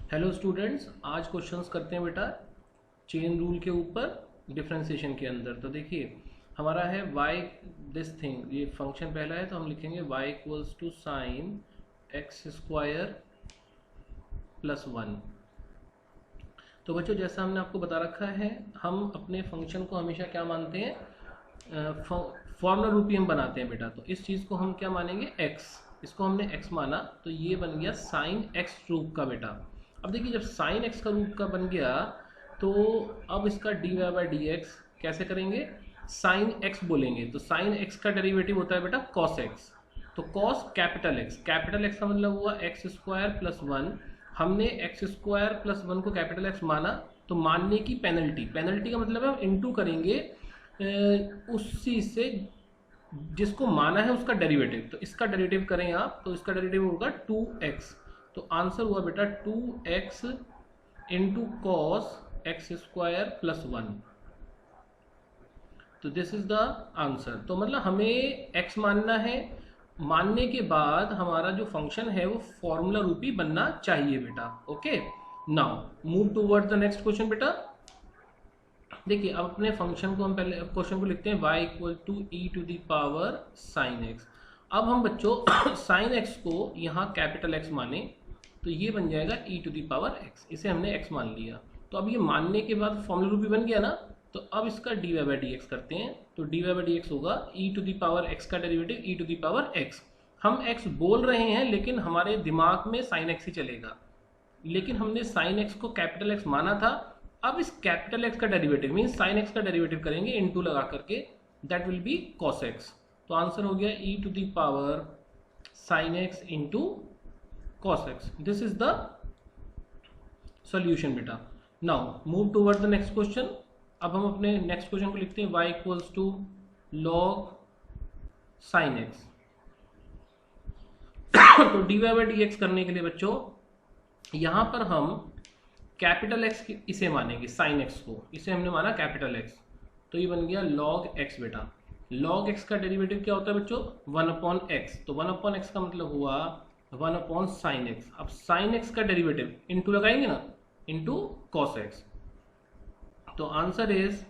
Hello students, आज questions करते हैं बेटा चेन रूल के ऊपर डिफरेंशिएशन के अंदर। तो देखिए हमारा है y दिस थिंग, ये फंक्शन पहला है तो हम लिखेंगे y equals to sine x square plus 1। तो बच्चों जैसा हमने आपको बता रखा है, हम अपने फंक्शन को हमेशा क्या मानते हैं, फॉर्मुला रूपी हम बनाते हैं बेटा। तो इस चीज़ को हम क्या मानेंगे, x। इसको हमने x माना तो ये बन गया साइन x रूप का बेटा। अब देखिए जब साइन x का रूप का बन गया तो अब इसका dy बाई डी एक्स कैसे करेंगे, साइन x बोलेंगे तो साइन x का डेरिवेटिव होता है बेटा कॉस x। तो कॉस कैपिटल X का मतलब हुआ एक्स स्क्वायर प्लस 1। हमने एक्स स्क्वायर प्लस 1 को कैपिटल X माना तो मानने की पेनल्टी का मतलब है हम इंटू करेंगे उसी से जिसको माना है उसका डेरिवेटिव। तो इसका डेरिवेटिव करें आप तो इसका डेरिवेटिव होगा 2x। तो आंसर हुआ बेटा 2x into cos x square plus 1। तो दिस इज द आंसर। तो मतलब हमें x मानना है, मानने के बाद हमारा जो फंक्शन है वो फॉर्मूला रूपी बनना चाहिए बेटा। Okay, now move toward the next question बेटा। देखिए अब अपने फंक्शन को हम पहले क्वेश्चन को लिखते हैं y equal to e to the power sine x. अब हम बच्चों साइन एक्स को यहाँ कैपिटल X माने तो ये बन जाएगा ई टू दी पावर x। इसे हमने x मान लिया तो अब ये मानने के बाद फॉर्मूला रूपी बन गया ना। तो अब इसका dy बाई डी एक्स करते हैं तो dy बाई डी एक्स होगा e to the power x का derivative e to the power x। हम x बोल रहे हैं लेकिन हमारे दिमाग में साइन x ही चलेगा, लेकिन हमने साइन x को कैपिटल X माना था। अब इस कैपिटल X का डेरिवेटिव मीन साइन x का डेरिवेटिव करेंगे इनटू लगा करके, that will be cos x। तो आंसर हो गया e to the power sine x into cos x। This is the solution बेटा। Now move toward the next question. अब हम अपने नेक्स्ट क्वेश्चन को लिखते हैं y equals to log sine x। तो dy बाई डी एक्स करने के लिए बच्चों यहां पर हम कैपिटल X इसे मानेंगे, साइन x को इसे हमने माना कैपिटल X। तो ये बन गया log x बेटा। log x का डेरिवेटिव क्या होता है बच्चों, 1 अपॉन x। तो 1 अपॉन x का मतलब हुआ 1 अपॉन साइन x। अब साइन x का डेरिवेटिव इनटू लगाएंगे ना, इनटू cos x। तो आंसर इज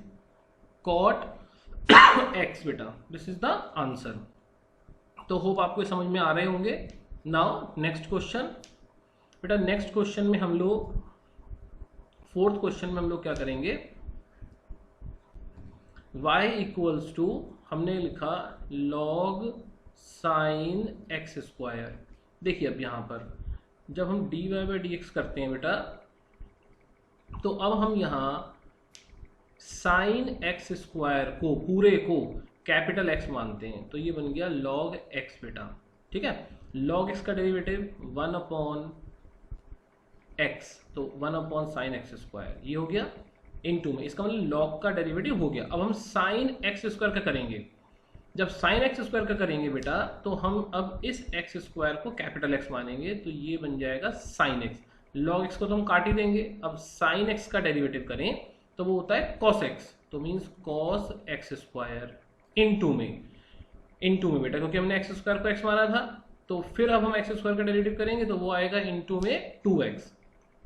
cot x बेटा। This is the answer. तो होप आपको समझ में आ रहे होंगे। नाउ नेक्स्ट क्वेश्चन बेटा। नेक्स्ट क्वेश्चन में हम लोग फोर्थ क्वेश्चन में हम लोग क्या करेंगे, y इक्वल्स टू हमने लिखा log साइन एक्स स्क्वायर। देखिए अब यहां पर जब हम dy बाई डी एक्स करते हैं बेटा तो अब हम यहां साइन एक्स स्क्वायर को पूरे को कैपिटल X मानते हैं तो ये बन गया log x बेटा। ठीक है, log x का डेरिवेटिव 1 अपॉन x, तो 1 अपॉन साइन एक्स स्क्वायर ये हो गया इनटू में, इसका मतलब log का डेरिवेटिव हो गया। अब हम साइन एक्स स्क्वायर का करेंगे। जब साइन एक्स स्क्वायर का करेंगे बेटा तो हम अब इस एक्स स्क्वायर को कैपिटल X मानेंगे तो ये बन जाएगा साइन एक्स। log x को तो हम काट ही देंगे। अब साइन x का डेरिवेटिव करें तो वो होता है cos x, तो means cos x square into में बेटा, क्योंकि हमने x स्क्वायर को x माना था। तो फिर अब हम x स्क्वायर का डेरिवेटिव करेंगे तो वो आएगा इनटू में 2x।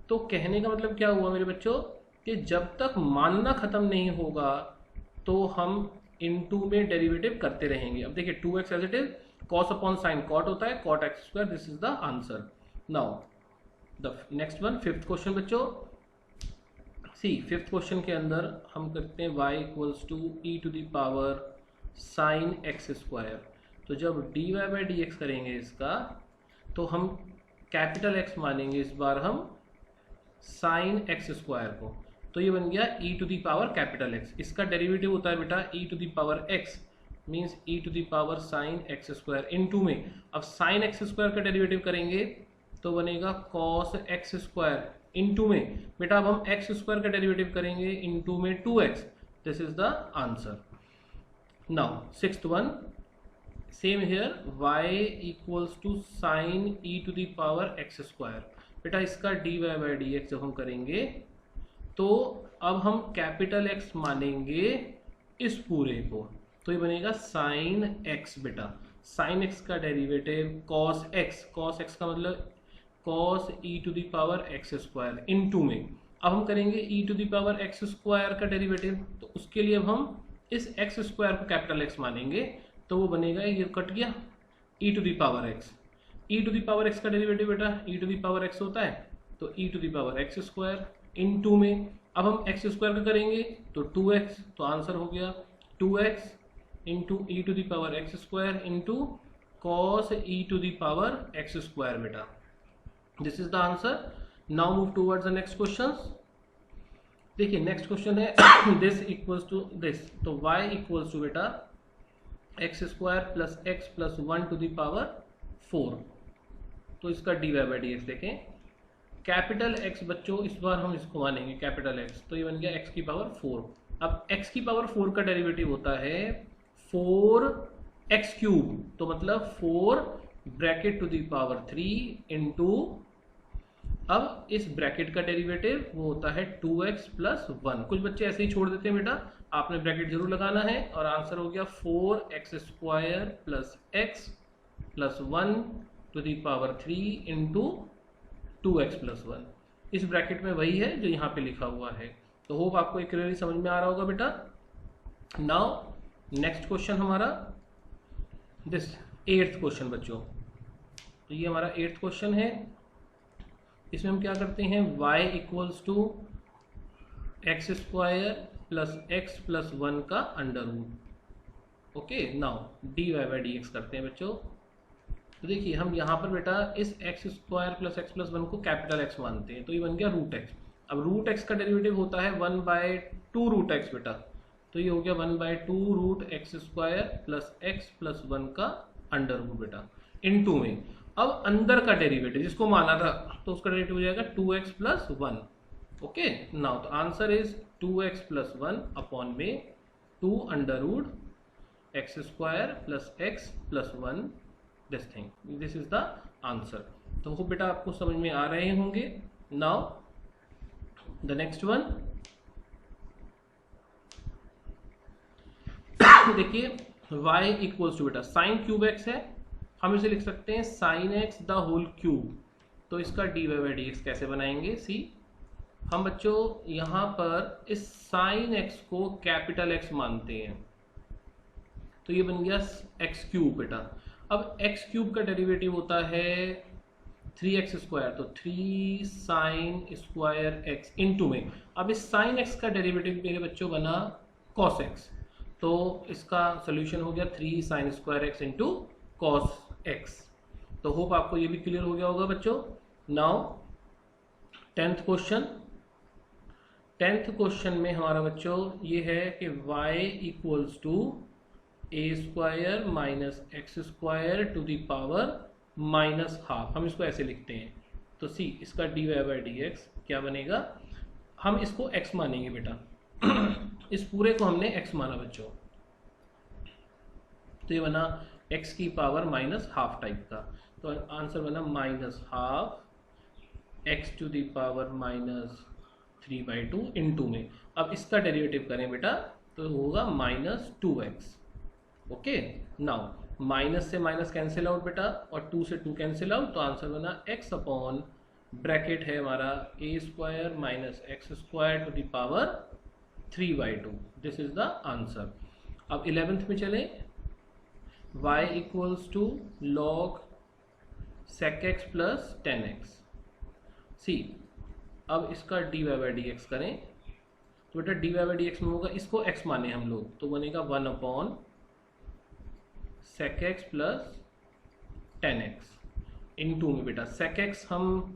तो कहने का मतलब क्या हुआ मेरे बच्चों कि जब तक मानना खत्म नहीं होगा तो हम इनटू में डेरिवेटिव करते रहेंगे। अब देखिए 2x as it is, cos upon sine cot होता है, cot x square. This is the answer. Now the next one, fifth question बच्चों। सी फिफ्थ क्वेश्चन के अंदर हम करते हैं y equals to e to the power sine x square. तो जब dy बाई डी एक्स करेंगे इसका तो हम कैपिटल X मानेंगे इस बार हम साइन एक्स स्क्वायर को। तो ये बन गया e to the power capital X। इसका डेरिवेटिव होता है बेटा e to the power x, means e to the power sine x square into में। अब साइन एक्स स्क्वायर का डेरिवेटिव करेंगे तो बनेगा cos x स्क्वायर इनटू में बेटा। अब हम x स्क्वायर का डेरिवेटिव करेंगे इनटू में 2x। This is the answer. Now sixth one, same here y equals to sine e to the power x square. बेटा इसका dy बाई डी एक्स जब हम करेंगे तो अब हम कैपिटल X मानेंगे इस पूरे को, तो ये बनेगा साइन x बेटा। साइन x का डेरिवेटिव cos x का मतलब cos e to the power x square into में अब हम करेंगे e to the power x square का डेरिवेटिव, तो उसके लिए अब हम इस एक्स स्क्वायर को कैपिटल एक्स मानेंगे, तो वो बनेगा, ये कट गया, e to the power x. E to the power x का डेरिवेटिव बेटा e to the power x होता है, तो e to the power x square into में अब हम एक्स स्क्वायर का करेंगे तो 2x, तो आंसर हो गया 2x into e to the power x square into cos e to the power x square बेटा। This is the answer. Now move towards the next question. देखिए नेक्स्ट क्वेश्चन है this equals to this, तो y equals to बेटा x square plus x plus 1 to the power 4, तो इसका dy by d x देखें, capital x बच्चों इस बार हम इसको मानेंगे कैपिटल एक्स, तो ये बन गया एक्स की पावर 4। अब एक्स की पावर 4 का डेरिवेटिव होता है 4x क्यूब, तो मतलब 4 bracket to the power 3 into, अब इस ब्रैकेट का डेरिवेटिव वो होता है 2x प्लस 1। कुछ बच्चे ऐसे ही छोड़ देते हैं बेटा, आपने ब्रैकेट जरूर लगाना है, और आंसर हो गया 4x square plus x plus 1 to the power 3 into 2x plus 1। इस ब्रैकेट में वही है जो यहाँ पे लिखा हुआ है, तो होप आपको एक क्लियरली समझ में आ रहा होगा बेटा। नाउ नेक्स्ट क्वेश्चन हमारा दिस 8th क्वेश्चन बच्चों, तो ये हमारा 8th क्वेश्चन है। इसमें हम क्या करते हैं, y equals to x square plus x plus 1 का under root. Okay, now d y by d x करते हैं बच्चों। तो देखिए हम यहाँ पर बेटा इस x square plus x plus 1 को कैपिटल एक्स मानते हैं, तो ये बन गया रूट एक्स। अब रूट एक्स का डेरिवेटिव होता है 1/2 रूट एक्स बेटा, तो ये हो गया 1/2 root x square plus x plus 1 का अंडर रूट बेटा इन टू में। अब अंदर का डेरिवेटिव जिसको माना था, तो उसका डेरिवेटिव हो जाएगा 2x प्लस 1। ओके, नाउ तो answer is 2x plus 1 upon में 2 under root x square plus x plus 1 this thing, this is the answer. तो वो बेटा आपको समझ में आ रहे होंगे। नाउ द नेक्स्ट वन देखिए y इक्वल्स टू बेटा साइन क्यूब एक्स है, हम इसे लिख सकते हैं sine x the whole cube. तो इसका d y by d x कैसे बनाएंगे, सी हम बच्चों यहाँ पर इस साइन एक्स को कैपिटल एक्स मानते हैं, तो ये बन गया एक्स क्यूब बेटा। अब एक्स क्यूब का डेरिवेटिव होता है 3x स्क्वायर, तो 3 साइन स्क्वायर एक्स इंटू में, अब इस साइन एक्स का डेरिवेटिव मेरे बच्चों बना कॉस एक्स, तो इसका सोल्यूशन हो गया 3 sine square x into cos x. तो होप आपको ये भी क्लियर हो गया होगा बच्चों। Now 10th question, 10th question में हमारा बच्चों ये है कि y equals to a square minus x square to the power minus half, हम इसको ऐसे लिखते हैं। तो सी इसका d y by d x क्या बनेगा, हम इसको x मानेंगे बेटा इस पूरे को हमने x माना बच्चों, तो ये बना x की पावर माइनस हाफ टाइप का, तो आंसर बना minus half x to the power minus 3/2 into में। अब इसका डेरिवेटिव करें बेटा तो होगा minus 2x। Okay, now minus से माइनस कैंसिल आउट बेटा, और 2 से 2 कैंसिल आउट, तो आंसर बना x अपॉन ब्रैकेट है हमारा a square minus x square to the power 3/2। This is the answer. अब 11th में चले, y equals to log sec x plus 10x। सी अब इसका d y by d x करें, तो बेटा d y by d x में होगा, इसको x माने हम लोग, तो बनेगा 1 upon sec x plus 10x into में बेटा sec x, हम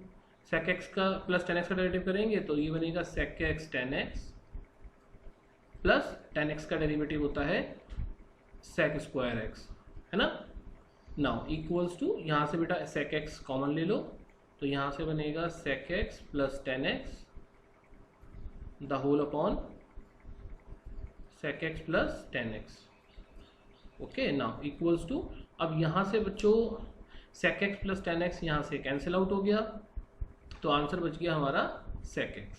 sec x का प्लस 10x का डेरिवेटिव करेंगे, तो ये बनेगा sec x 10x plus 10x का डेरिवेटिव होता है sec स्क्वायर x, है ना। नाउ इक्वल्स टू यहाँ से बेटा sec x कॉमन ले लो, तो यहाँ से बनेगा sec x plus 10x the whole upon sec x plus 10x। Okay, now equals to, अब यहाँ से बच्चों sec x प्लस 10x यहाँ से कैंसिल आउट हो गया, तो आंसर बच गया हमारा sec x।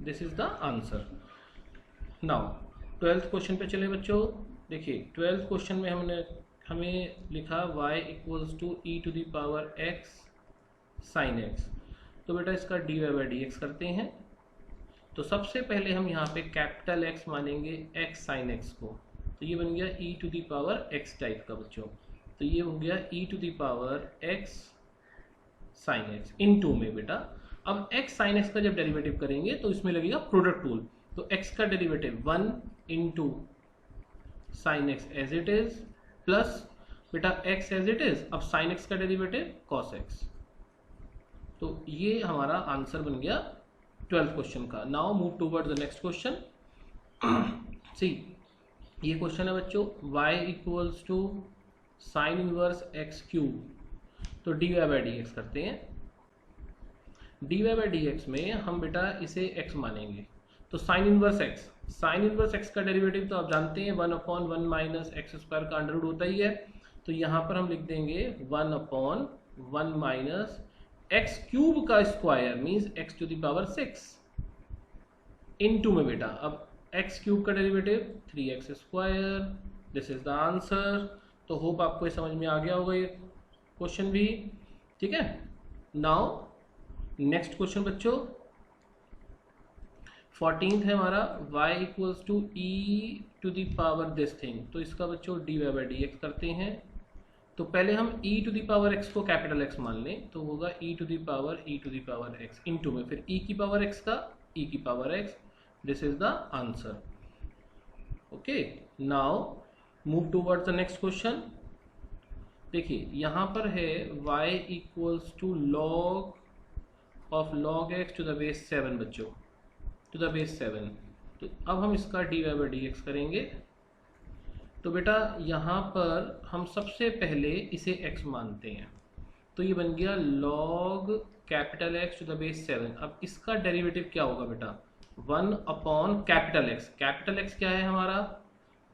This is the answer. Now 12th question पे चले बच्चों। देखिए 12th क्वेश्चन में हमें लिखा y equals to e to the power x sine x. तो बेटा इसका d y by d x करते हैं। तो सबसे पहले हम यहाँ पे कैपिटल एक्स मानेंगे एक्स साइन एक्स को, तो ये बन गया e to the power x type का बच्चों। तो ये हो गया e to the power x sine x into में बेटा। अब एक्स साइन एक्स का जब डेरिवेटिव करेंगे तो इसमें लगेगा प्रोडक्ट रूल। तो एक्स का derivative 1 into sine x as it is plus बेटा एक्स एज इट इज, अब साइन एक्स का डेरिवेटिव कॉस एक्स। तो ये हमारा आंसर बन गया 12th क्वेश्चन का। Now move toward the next question. See ये क्वेश्चन है बच्चों y equals to sine inverse x cube. तो d y by d x करते हैं। D y by d x में हम बेटा इसे x मानेंगे। तो sign inverse x, sign inverse x का डेरिवेटिव तो आप जानते हैं 1/1 माइनस एक्स स्क्वायर का अंडर रूट होता ही है। तो यहाँ पर हम लिख देंगे 1/1 माइनस एक्स क्यूब का square means x to the power 6 into में बेटा अब एक्स क्यूब का derivative 3x square. This is the answer. तो होप आपको ये समझ में आ गया होगा ये क्वेश्चन भी, ठीक है। नाउ नेक्स्ट क्वेश्चन बच्चों 14th है हमारा y equals to e to the power this thing. तो इसका बच्चों d y by d x करते हैं। तो पहले हम e to the power x को कैपिटल X मान लें, तो होगा e to the power x into में फिर e की पावर x का e की power x। This is the answer. Okay, now move towards the next question. देखिए यहाँ पर है y equals to log of log x to the base 7 बच्चों, टू द बेस 7। तो अब हम इसका d y by d x करेंगे। तो बेटा यहाँ पर हम सबसे पहले इसे x मानते हैं। तो ये बन गया log capital X to the base 7। अब इसका डेरिवेटिव क्या होगा बेटा 1 upon capital X। Capital X क्या है हमारा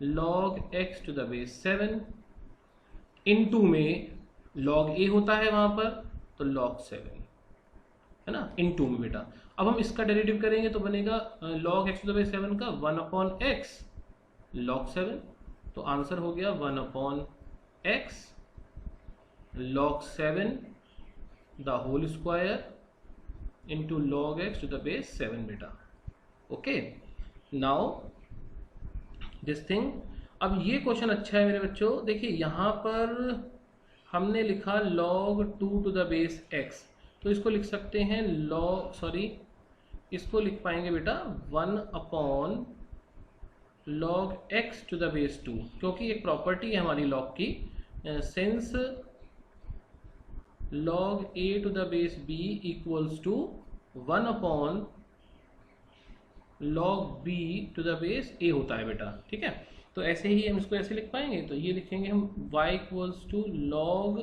log x to the base 7 into में log a होता है वहाँ पर, तो log 7 है ना इनटू में बेटा। अब हम इसका डेरिवेटिव करेंगे तो बनेगा log x to the base 7 का 1 अपॉन x log 7। तो आंसर हो गया 1 upon x log 7 the whole square into log x to the base 7 बेटा। Okay, now this thing. अब ये क्वेश्चन अच्छा है मेरे बच्चों। देखिए यहाँ पर हमने लिखा log 2 to the base x, तो इसको लिख सकते हैं इसको लिख पाएंगे बेटा 1 upon log x to the base 2, क्योंकि एक प्रॉपर्टी है हमारी log की, since log a to the base b equals to 1 upon log b to the base a होता है बेटा, ठीक है। तो ऐसे ही हम इसको ऐसे लिख पाएंगे। तो ये लिखेंगे हम y equals to log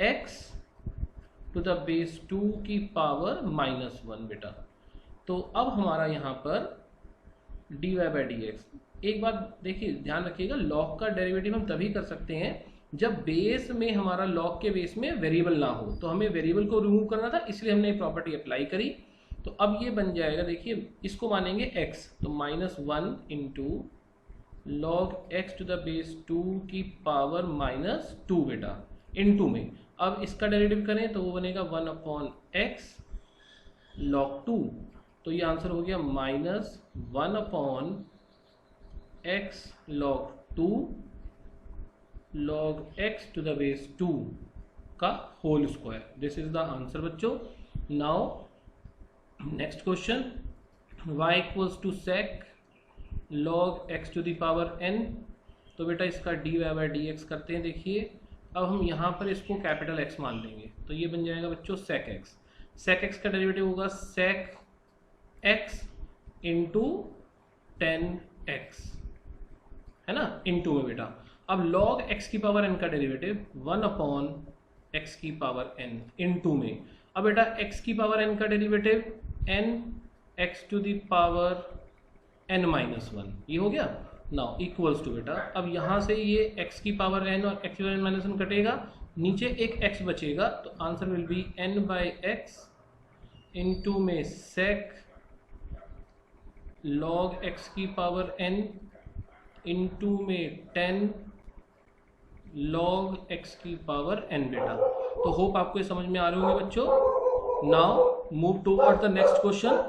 x to the base 2 की पावर -1 बेटा। तो अब हमारा यहाँ पर d y by d x. एक बात देखिए ध्यान रखिएगा, लॉग का डेरिवेटिव हम तभी कर सकते हैं जब बेस में हमारा लॉग के बेस में वेरिएबल ना हो। तो हमें वेरिएबल को रिमूव करना था, इसलिए हमने ये प्रॉपर्टी अप्लाई करी। तो अब ये बन जाएगा, देखिए इसको मानेंगे x, तो -1 into log x to the base 2 की पावर -2 बेटा इनटू में। अब इसका डेरिवेटिव करें तो वो बनेगा 1 अपॉन x log 2। तो ये आंसर हो गया -1 upon x log 2 log x to the base 2 का whole square. This is the answer बच्चों। Now next question y equals to sec log x to the power n। तो बेटा इसका d y by d x करते हैं। देखिए अब हम यहाँ पर इसको कैपिटल X मान लेंगे, तो ये बन जाएगा बच्चों sec x। sec x का डेरिवेटिव होगा sec x इंटू 10x, है ना इनटू में बेटा। अब log x की पावर n का डेरिवेटिव 1 अपॉन x की पावर n इनटू में। अब बेटा x की पावर n का derivative n x to the power n-1, ये हो गया। नाउ इक्वल्स टू बेटा, अब यहाँ से ये x की पावर n और x की पावर n-1 कटेगा, नीचे एक x बचेगा, तो answer will be n/x into में sec log x की पावर n इनटू में 10 log x की पावर n बेटा। तो होप आपको ये समझ में आ रहे होंगे बच्चों। Now move toward the next question.